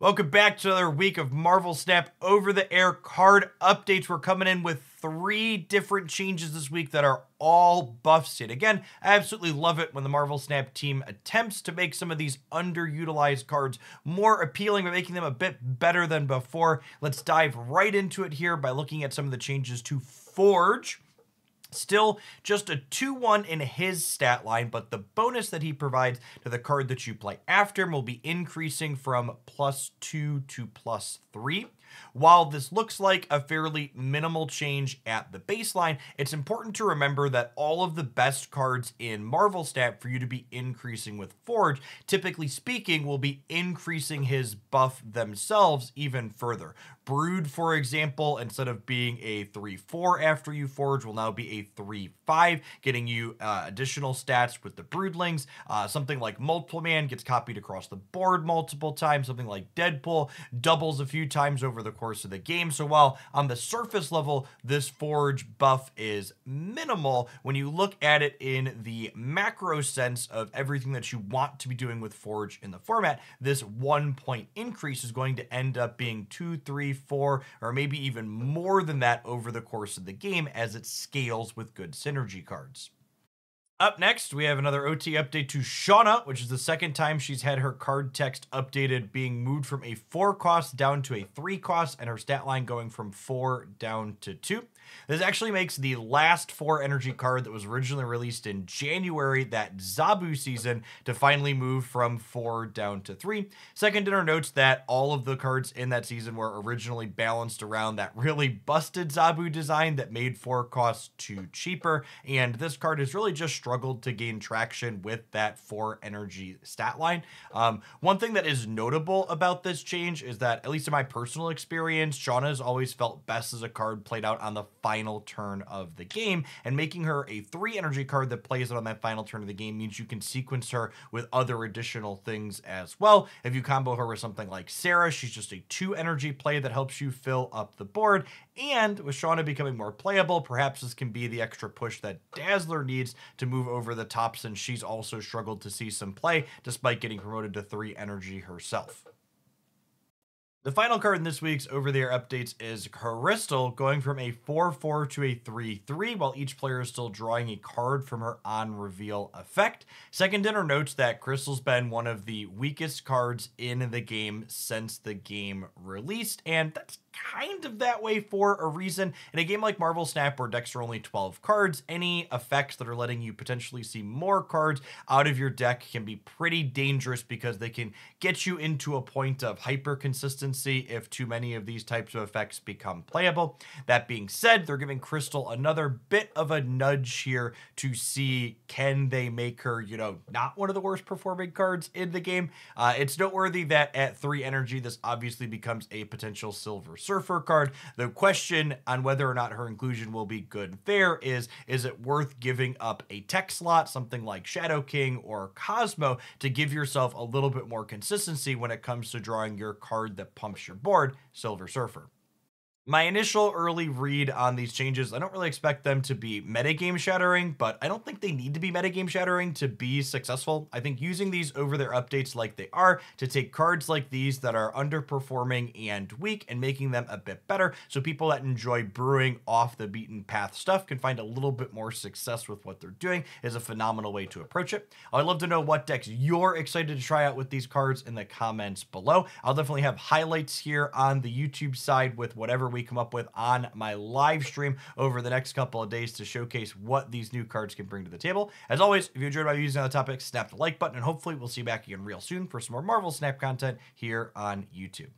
Welcome back to another week of Marvel Snap over-the-air card updates. We're coming in with 3 different changes this week that are all buffs. And again, I absolutely love it when the Marvel Snap team attempts to make some of these underutilized cards more appealing by making them a bit better than before. Let's dive right into it here by looking at some of the changes to Forge. Still just a 2-1 in his stat line, but the bonus that he provides to the card that you play after him will be increasing from +2 to +3. While this looks like a fairly minimal change at the baseline, it's important to remember that all of the best cards in Marvel Snap for you to be increasing with Forge, typically speaking, will be increasing his buff themselves even further. Brood, for example, instead of being a 3-4 after you Forge, will now be a 3-5, getting you additional stats with the Broodlings. Something like Multiple Man gets copied across the board multiple times. Something like Deadpool doubles a few times over the course of the game. So while on the surface level, this Forge buff is minimal, when you look at it in the macro sense of everything that you want to be doing with Forge in the format, this 1-point increase is going to end up being 2, 3, 4, or maybe even more than that over the course of the game as it scales with good synergy cards. Up next, we have another OT update to Shauna, which is the second time she's had her card text updated, being moved from a 4 cost down to a 3 cost, and her stat line going from 4 down to 2. This actually makes the last 4 energy card that was originally released in January, that Zabu season, to finally move from 4 down to 3. Second Dinner notes that all of the cards in that season were originally balanced around that really busted Zabu design that made 4 costs too cheaper, and this card has really just struggled to gain traction with that 4 energy stat line. One thing that is notable about this change is that, at least in my personal experience, Shauna has always felt best as a card played out on the final turn of the game, and making her a 3 energy card that plays out on that final turn of the game means you can sequence her with other additional things as well. If you combo her with something like Sarah, she's just a 2 energy play that helps you fill up the board. And with Shauna becoming more playable, perhaps this can be the extra push that Dazzler needs to move over the top, since she's also struggled to see some play despite getting promoted to 3 energy herself. The final card in this week's over-the-air updates is Crystal, going from a 4-4 to a 3-3, while each player is still drawing a card from her on-reveal effect. Second Dinner notes that Crystal's been one of the weakest cards in the game since the game released, and that's kind of that way for a reason. In a game like Marvel Snap, where decks are only 12 cards, any effects that are letting you potentially see more cards out of your deck can be pretty dangerous, because they can get you into a point of hyper consistency if too many of these types of effects become playable. That being said, they're giving Crystal another bit of a nudge here to see, can they make her, not one of the worst performing cards in the game. It's noteworthy that at 3 energy, this obviously becomes a potential Silver Surfer card. The question on whether or not her inclusion will be good and fair is it worth giving up a tech slot, something like Shadow King or Cosmo, to give yourself a little bit more consistency when it comes to drawing your card that pumps your board, Silver Surfer? My initial early read on these changes, I don't really expect them to be metagame shattering, but I don't think they need to be metagame shattering to be successful. I think using these over-their updates like they are to take cards like these that are underperforming and weak and making them a bit better, so people that enjoy brewing off the beaten path stuff can find a little bit more success with what they're doing, is a phenomenal way to approach it. I'd love to know what decks you're excited to try out with these cards in the comments below. I'll definitely have highlights here on the YouTube side with whatever we come up with on my live stream over the next couple of days to showcase what these new cards can bring to the table. As always, if you enjoyed my views on the topic, snap the like button, and hopefully we'll see you back again real soon for some more Marvel Snap content here on YouTube.